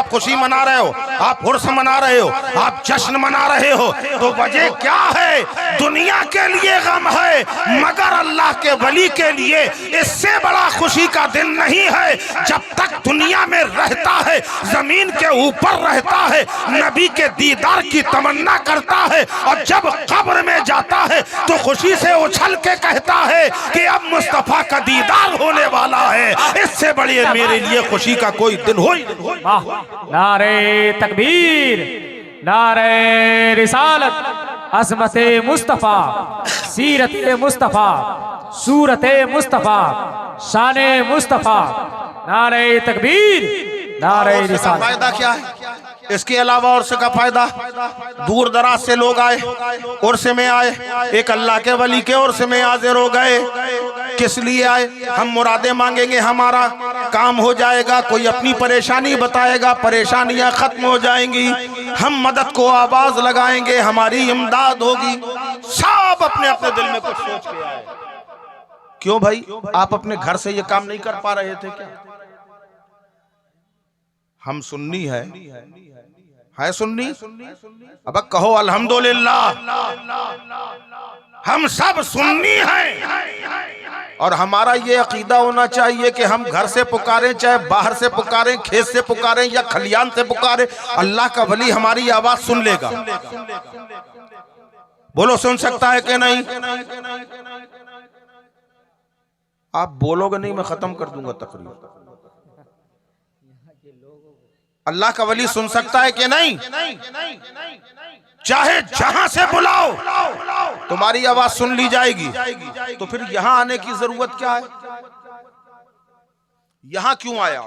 आप खुशी मना रहे हो, आप उर्स मना रहे हो, आप जश्न मना रहे हो, तो वजह क्या है? दुनिया के लिए गम है, मगर अल्लाह के वली के लिए इससे बड़ा खुशी का दिन नहीं है। जब तक दुनिया में रहता है, जमीन के ऊपर रहता है, नबी के दीदार की तमन्ना करता है, और जब कब्र में जाता है तो खुशी से उछल के कहता है कि अब मुस्तफा का दीदार होने वाला है। इससे बड़ी मेरे लिए खुशी का कोई दिन हो ही नहीं। नारे तकबीर, नारे रिसालत, अज़मत मुस्तफा, सीरत मुस्तफा, सूरत मुस्तफा, शान मुस्तफा। नारे तकबीर, नारे रिसालत। फायदा क्या है इसके अलावा? उर्स का फायदा, दूर दराज से लोग आए, उर्स में आए, एक अल्लाह के वली के उर्स में हाजिर हो गए। किस लिए आए? हम मुरादें मांगेंगे, हमारा काम हो जाएगा। कोई अपनी परेशानी बताएगा, परेशानियां खत्म हो जाएंगी। हम मदद को आवाज लगाएंगे, हमारी इमदाद होगी। सब अपने अपने दिल में कुछ सोच के आए। क्यों भाई, आप अपने घर से ये काम नहीं कर पा रहे थे क्या? हम सुन्नी है सुन्नी? अब कहो अल्हम्दुलिल्लाह, हम सब सुन्नी हैं। और हमारा ये अकीदा होना चाहिए कि हम घर से पुकारें, चाहे बाहर से पुकारें, खेत से पुकारें या खलियान से पुकारें, अल्लाह का वली हमारी आवाज सुन लेगा। बोलो, सुन सकता है कि नहीं? आप बोलोगे नहीं, मैं खत्म कर दूंगा तकरीर। अल्लाह का वली सुन सकता है कि नहीं? चाहे जहां से बुलाओ तुम्हारी आवाज सुन ली जाएगी। तो फिर यहां आने की जरूरत क्या है? यहां क्यों आया?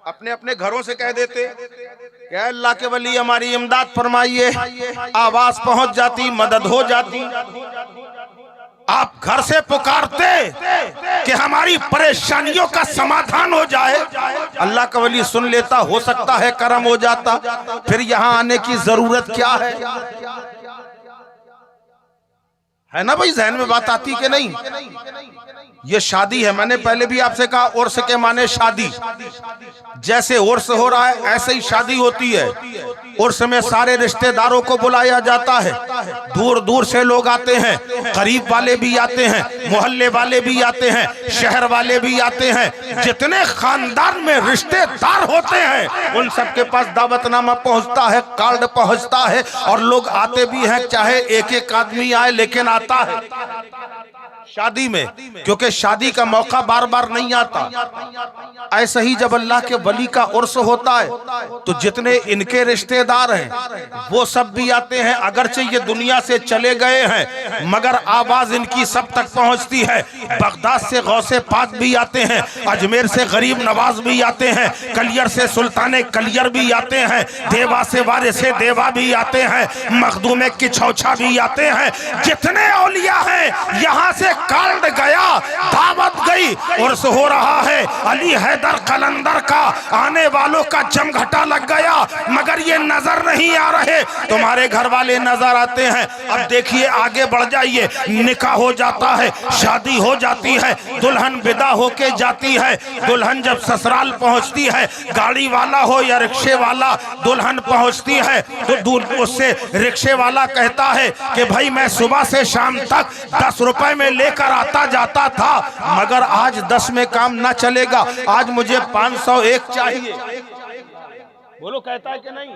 अपने अपने घरों से कह देते कि अल्लाह के वली हमारी इमदाद फरमाइए, आवाज पहुंच जाती, मदद हो जाती। आप घर से पुकारते कि हमारी परेशानियों का समाधान हो जाए, अल्लाह का वली सुन लेता, हो सकता है करम हो जाता। फिर यहां आने की जरूरत क्या है ना भाई? जहन में बात आती कि नहीं? ये शादी है, मैंने पहले भी आपसे कहा, उर्स के माने शादी। जैसे उर्स हो रहा है ऐसे ही शादी होती है। उर्स में सारे रिश्तेदारों को बुलाया जाता है, दूर दूर से लोग आते हैं, करीब वाले भी आते हैं, मोहल्ले वाले भी आते हैं, शहर वाले भी आते हैं। जितने खानदान में रिश्तेदार होते हैं उन सबके पास दावतनामा पहुंचता है, कार्ड पहुंचता है, और लोग आते भी हैं। चाहे एक एक आदमी आए, लेकिन आता है शादी में, क्योंकि शादी का मौका बार बार नहीं आता। ऐसा ही जब अल्लाह के वली का उर्स होता है तो जितने इनके रिश्तेदार हैं वो सब भी आते हैं। अगरचे ये दुनिया से चले गए हैं मगर आवाज इनकी सब तक पहुंचती है। बगदाद से गौसे पाक भी आते हैं, अजमेर से गरीब नवाज भी आते हैं, कलियर से सुल्ताने कलियर भी आते हैं, देवा से वारिस से देवा भी आते हैं, मखदूमे की छौछा भी आते हैं। जितने औलिया हैं यहाँ से कार्ड गया, दावत गई, उर्स हो रहा है। अली हैदर कलंदर का आने वालों का जमघटा लग गया, मगर ये नजर नहीं आ रहे। तुम्हारे घर वाले नजर आते हैं। अब देखिए, आगे बढ़ जाइए, निकाह हो जाता है, शादी हो जाती है, दुल्हन विदा होके जाती है। दुल्हन जब ससुराल पहुंचती है, गाड़ी वाला हो या रिक्शे वाला, दुल्हन पहुंचती है तो उससे रिक्शे वाला कहता है कि भाई मैं सुबह से शाम तक 10 रुपए में लेकर आता जाता था, मगर आज 10 में काम ना चलेगा, आज मुझे 501 चाहिए। बोलो, कहता है कि नहीं?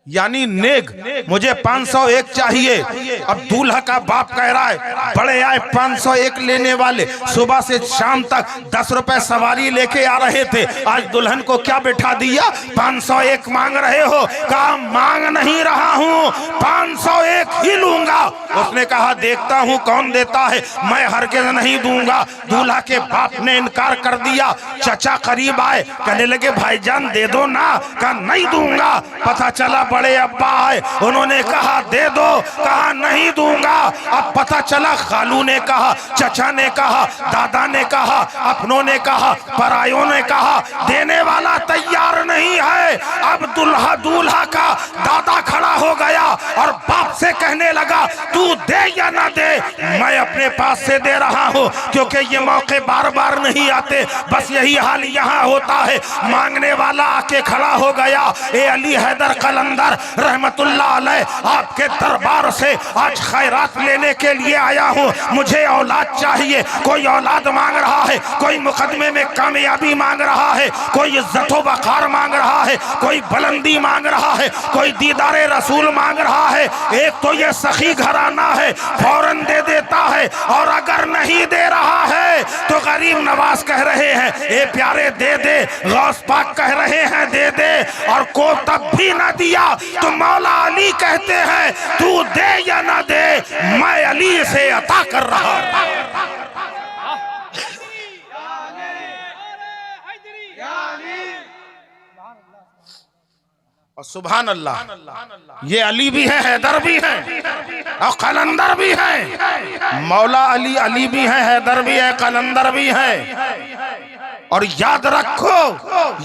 यानी नेग, मुझे 501 चाहिए। अब दूल्हा का बाप कह रहा है, बड़े आए 501 लेने वाले, सुबह से शाम तक 10 रुपए सवारी लेके आ रहे थे, आज दुल्हन को क्या बैठा दिया? 501 मांग रहे हो? कहा मांग नहीं रहा हूँ, 501 ही लूंगा। उसने कहा देखता हूँ कौन देता है, मैं हरगिज़ नहीं दूंगा। दूल्हा के बाप ने इनकार कर दिया। चचा करीब आए, कहने लगे भाईजान दे दो ना। कहा नहीं दूंगा। पता चला बड़े अब्बा आए, उन्होंने कहा दे दो, कहा नहीं दूंगा। अब पता चला खालू ने कहा, चचा ने कहा, दादा ने कहा, अपनों ने कहा, परायों ने कहा, देने वाला तैयार नहीं है। अब दूल्हा का दादा खड़ा खड़ा हो गया और बाप से कहने लगा तू दे या ना दे, मैं अपने पास से दे रहा हूं, क्योंकि ये मौके बार बार नहीं आते, बस यही हाल यहाँ होता है। मांगने वाला आके खड़ा हो गया, ए अली हैदर कलंदर रहमतुल्लाह अलैह, आपके दरबार से आज खैरात लेने के लिए आया हूं, मुझे औलाद चाहिए। कोई औलाद मांग रहा है, कोई मुकदमे में कामयाबी मांग रहा है, कोई इज्जत वकार मांग रहा है, कोई बुलंदी मांग रहा है, कोई दीदारे रसूल मांग रहा है। एक तो ये सखी घराना है, फौरन दे देता है, और अगर नहीं दे रहा है तो गरीब नवाज कह रहे हैं ए प्यारे दे दे, गौस पाक कह रहे हैं दे दे, और को तब भी ना दिया तो मौला अली कहते हैं तू दे या ना दे, मैं अली से अता कर रहा हूं। और सुभान अल्लाह, ये अली भी है, हैदर भी है और कलंदर भी है। मौला अली अली भी है, हैदर भी है, कलंदर भी है। और याद रखो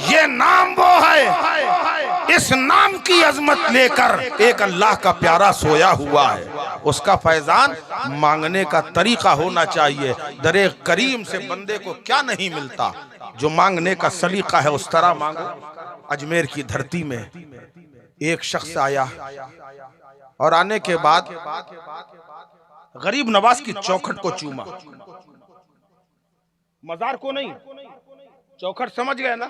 ये नाम वो है, इस नाम की अजमत लेकर एक अल्लाह का प्यारा सोया हुआ है, उसका फैजान मांगने का तरीका होना चाहिए। दरे करीम से बंदे को क्या नहीं मिलता, जो मांगने का सलीका है उस तरह मांगो। अजमेर की धरती में एक शख्स आया और आने के बाद गरीब नवाज की चौखट को चूमा, मजार को नहीं, चौखट समझ गए ना,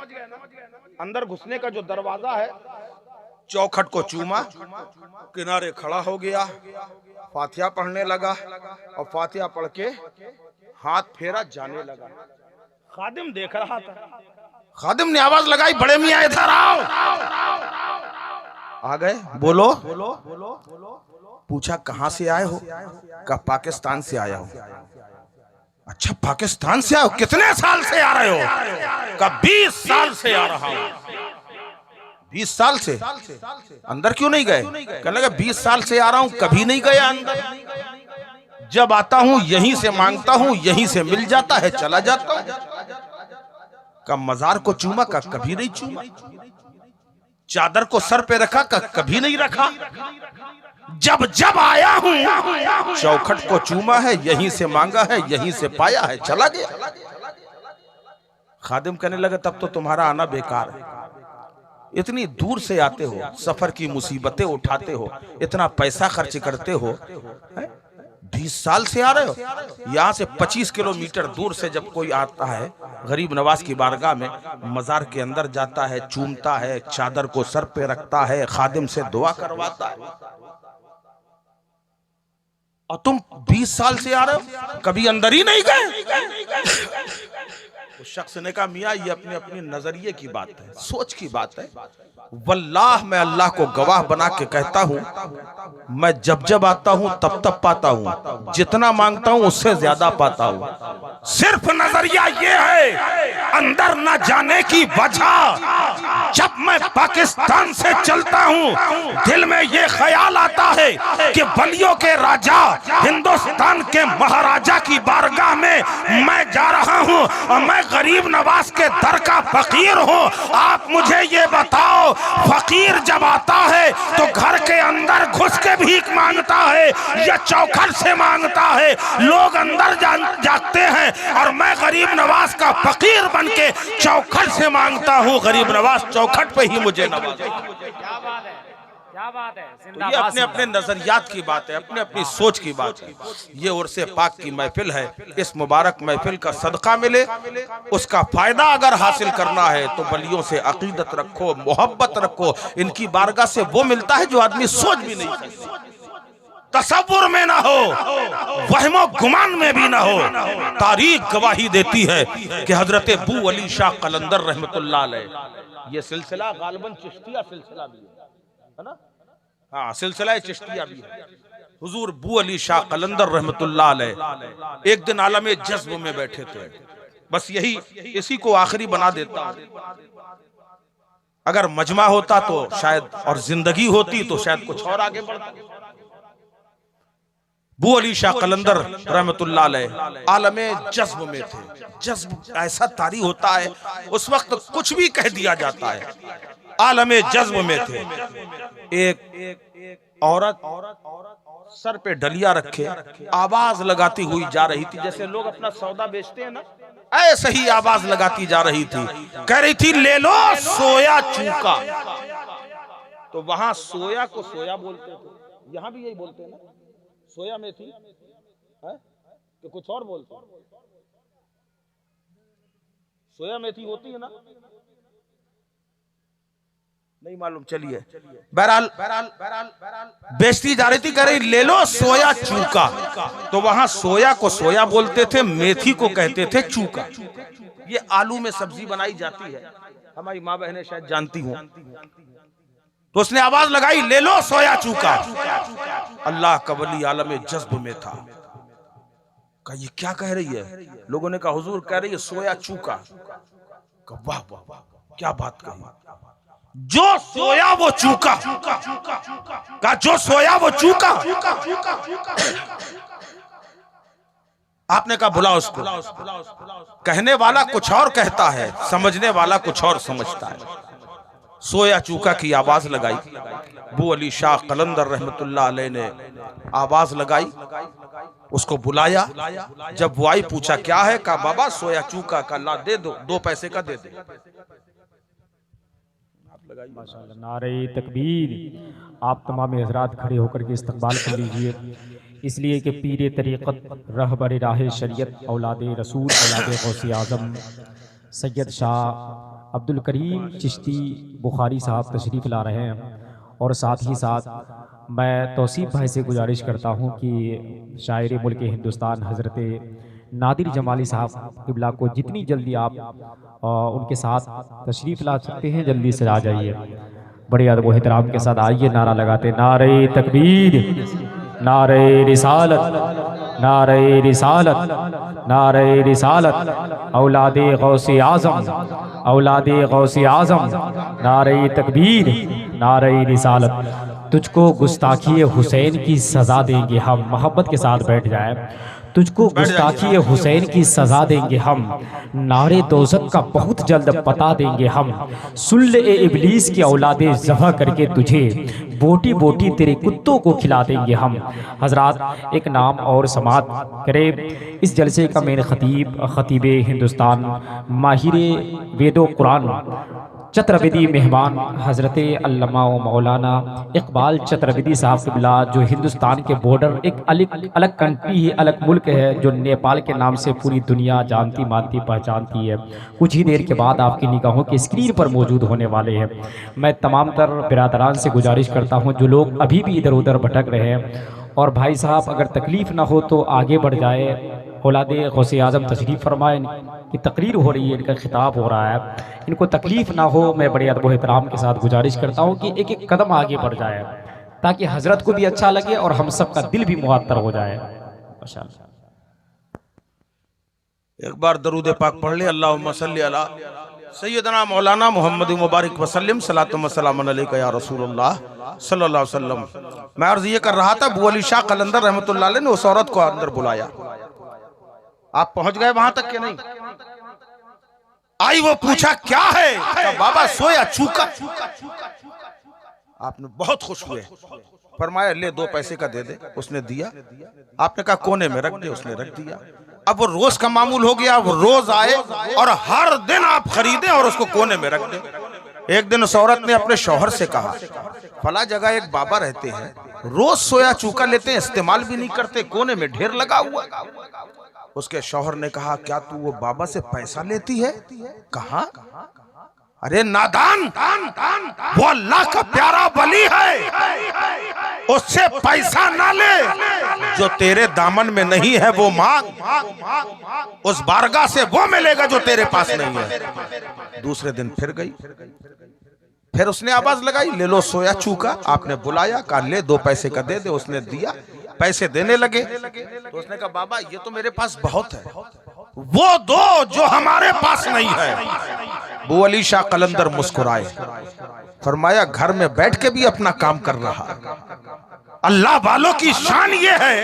अंदर घुसने का जो दरवाजा है, चौखट को चूमा, किनारे खड़ा हो गया, फातिहा पढ़ने लगा और फातिहा पढ़ के हाथ फेरा जाने लगा। खादिम देख रहा था, खादिम ने आवाज लगाई बड़े मियां इधर आओ। आ गए, बोलो। पूछा कहां से आए हो? कहा पाकिस्तान से आया हूं। अच्छा पाकिस्तान से आए हो, कितने साल से आ रहे हो? कहा 20 साल से आ रहा हूं। 20 साल से? अंदर क्यों नहीं गए? कहने लगा 20 साल से आ रहा हूं, कभी नहीं गया अंदर, जब आता हूं यहीं से मांगता हूं, यहीं से मिल जाता है, चला जाता हूं। का मजार को चूमा? का कभी नहीं चूमा। चादर को सर पे रखा? का कभी नहीं रखा। जब जब आया हूं चौखट को चूमा है, यहीं से मांगा है, यहीं से पाया है, चला गया। खादिम कहने लगा तब तो तुम्हारा आना बेकार है, इतनी दूर से आते हो, सफर की मुसीबतें उठाते हो, इतना पैसा खर्च करते हो, 20 साल से आ रहे हो। यहाँ से 25 किलोमीटर दूर से जब कोई आता है गरीब नवाज की बारगाह में, मजार के अंदर जाता है, चूमता है, चादर को सर पे रखता है, खादिम से दुआ करवाता है, और तुम 20 साल से आ रहे हो, कभी अंदर ही नहीं गए। उस शख्स ने कहा मियाँ ये अपने अपने नजरिए की बात है, सोच की बात है, वल्लाह मैं अल्लाह को गवाह बना के कहता हूँ, मैं जब जब आता हूँ तब तब पाता हूँ, जितना मांगता हूँ उससे ज्यादा पाता हूँ। सिर्फ नजरिया ये है, अंदर न जाने की वजह, जब मैं पाकिस्तान से चलता हूँ दिल में ये ख्याल आता है कि बलियों के राजा, हिंदुस्तान के महाराजा की बारगाह में मैं जा रहा हूँ और मैं गरीब नवाज के दर का फकीर हूँ। आप मुझे ये बताओ, फकीर जब आता है तो घर के अंदर घुस के भीख मांगता है या चौखट से मांगता है? लोग अंदर जागते हैं और मैं गरीब नवाज का फकीर बन के चौखट से मांगता हूँ। गरीब नवाज चौखट पे ही मुझे नवाजा। क्या बात है। तो ये अपने अपने नजरियात की बात है, अपने अपनी सोच की बात है। ये उर्से पाक की महफिल है, इस मुबारक महफिल का सदका मिले, उसका फायदा अगर हासिल करना है तो बलियों से अकीदत रखो, मोहब्बत रखो। इनकी बारगाह से वो मिलता है जो आदमी सोच भी नहीं सकता, तसव्वुर में ना हो, वहमो गुमान में भी ना हो। तारीख गवाही देती है कि हजरत बू अली शाह कलंदर रहमतुल्लाह अलैह, ये सिलसिला गालिबन चिश्तिया सिलसिला भी है ना, हाँ सिलसिला चिश्तिया भी है। हुजूर बू अली शाह कलंदर रहमतुल्लाह अलैह एक दिन आलम जज्ब में बैठे थे, बस यही इसी को आखिरी बना देता हूं। अगर मजमा होता तो शायद, और जिंदगी होती तो शायद कुछ और आगे बढ़ता। बू अली शाह कलंदर रहमतुल्लाह अलैह आलमे जज्ब में थे। जज्ब ऐसा तारी होता है, उस वक्त कुछ भी कह दिया जाता है। आलमे जज्ब में थे। एक औरत सर पे डलिया रखे आवाज लगाती हुई जा रही थी, जैसे लोग अपना सौदा बेचते हैं ना, ऐसे ही आवाज लगाती जा रही थी। कह रही थी ले लो सोया चूका। तो वहां सोया को सोया बोलते थे, यहां भी यही बोलते हैं ना, सोया मेथी है कि कुछ और बोलते हैं? सोया मेथी होती है ना, नहीं मालूम। चलिए, बहरहाल बेचती जा रही थी, कह रही ले लो सोया चूका। तो वहां सोया को सोया बोलते थे, मेथी को कहते थे चूका। ये आलू में सब्जी बनाई जाती है, हमारी माँ बहनें शायद जानती हों। तो उसने आवाज लगाई ले लो सोया चूका। अल्लाह का वली आलम जज्ब में था, कहा ये क्या कह रही है? लोगों ने कहा हुजूर कह रही है सोया चूका। कहा वाह वाह वाह, क्या बात कही, जो सोया वो चूका। कहा जो सोया वो चूका। आपने कहा बुला उसको। कहने वाला कुछ और कहता है, समझने वाला कुछ और समझता है। सोया चूका की आवाज लगाई, अबू अली शाह कलंदर रहमतुल्लाह अलैह ने आवाज लगाई, उसको बुलाया। जब वो आई पूछा क्या है, कहा बाबा सोया चूका। का ला दे दो, 2 पैसे का दे दे। माशाअल्लाह, नारे तकबीर। आप तमाम हजरात खड़े होकर के इस्तकबाल कर लीजिए, इसलिए कि पीर तरीक़त रहबर राह शरीयत औलाद रसूल औलाद गौसे आज़म सैयद शाह अब्दुल करीम चिश्ती बुखारी साहब तशरीफ़ ला रहे हैं। और साथ ही साथ मैं तौसीफ़ भाई से गुजारिश करता हूँ कि शायर मुल्क हिंदुस्तान हज़रत नादिर जमाली साहब क़िबला को जितनी जल्दी आप उनके साथ तशरीफ़ ला सकते हैं जल्दी से आ जाइए। बड़े अदब व एहतराम के साथ आइए, नारा लगाते नारे तकबीर, नारे रिसालत, नारे रिसालत, नारे रिसालत, औलादे गौसे आज़म, औलादे गौसे आज़म, नारे तकबीर, नारे रिसालत। तुझको गुस्ताखी हुसैन की सज़ा देंगे हम, मोहब्बत के साथ बैठ जाए। तुझको गुस्ताखी हुसैन की सज़ा देंगे हम, नारे दोज़ख का बहुत जल्द पता देंगे हम। सुल्ले इबलीस की औलादे ज़बह करके तुझे बोटी बोटी तेरे कुत्तों को खिला देंगे हम। हजरात एक नाम और समात करे। इस जलसे का मेन खतीब हिंदुस्तान माहिर वेदो कुरान चतुर्वेदी मेहमान हज़रत अल्लामा व मौलाना इकबाल चतुर्वेदी साहब क़िबला, जो हिंदुस्तान के बॉर्डर एक अलग कंट्री है, अलग मुल्क है, जो नेपाल के नाम से पूरी दुनिया जानती मानती पहचानती है। कुछ ही देर के बाद आपकी निगाहों की स्क्रीन पर मौजूद होने वाले हैं। मैं तमाम तर बिरादरान से गुजारिश करता हूँ जो लोग अभी भी इधर उधर भटक रहे हैं, और भाई साहब अगर तकलीफ़ ना हो तो आगे बढ़ जाए। औलादे गौसे आज़म तशरीफ़ फरमाएँ की तकरीर हो रही है, इनका खिताब हो रहा है, इनको तकलीफ़ ना हो। मैं बड़े अदब व एहतराम के साथ गुजारिश करता हूँ कि एक एक कदम आगे बढ़ जाए, ताकि हज़रत को भी अच्छा लगे और हम सब का दिल भी मुअत्तर हो जाए। माशाअल्लाह, एक बार दरूद पाक पढ़ ले, अल्लाहुम्मा सल्ली अला सैयदना मौलाना मोहम्मद मुबारक वसल्लम सलातुम व सलामुन अलैका या रसूलुल्लाह सल्लल्लाहु अलैहि वसल्लम। मैं अर्ज़ ये कर रहा था, अबू अली शाह कलंदर रहमतुल्लाह अलैह ने उस औरत को अंदर बुलाया। आप पहुंच गए वहां तक कि नहीं? आई, वो पूछा क्या है? तो बाबा सोया चूका। आपने बहुत खुश हुए, फरमाया ले 2 पैसे का दे दे। उसने दिया। आपने कहा कोने में रख दे, उसने रख दिया। अब वो रोज का मामूल हो गया, वो रोज आए और हर दिन आप खरीदे और उसको कोने में रख दे। एक दिन उस औरत ने अपने शौहर से कहा फला जगह एक बाबा रहते हैं, रोज सोया चूका लेते हैं, इस्तेमाल भी नहीं करते, कोने में ढेर लगा हुआ। उसके शौहर ने कहा क्या तू वो बाबा से पैसा लेती है? कहा अरे नादान, वो अल्लाह का प्यारा वली है, उससे पैसा ना ले, जो तेरे दामन में नहीं है वो मांग, उस बारगाह से वो मिलेगा जो तेरे पास नहीं है। दूसरे दिन फिर गई, फिर उसने आवाज लगाई ले लो सोया चूका। आपने बुलाया, कहा ले 2 पैसे का दे दे। उसने दिया, पैसे देने लगे तो उसने कहा बाबा ये तो मेरे पास बहुत है, वो दो जो हमारे पास नहीं है। अबू अली शाह कलंदर मुस्कुराए, फरमाया घर में बैठ के भी अपना काम कर रहा। अल्लाह वालों की शान ये है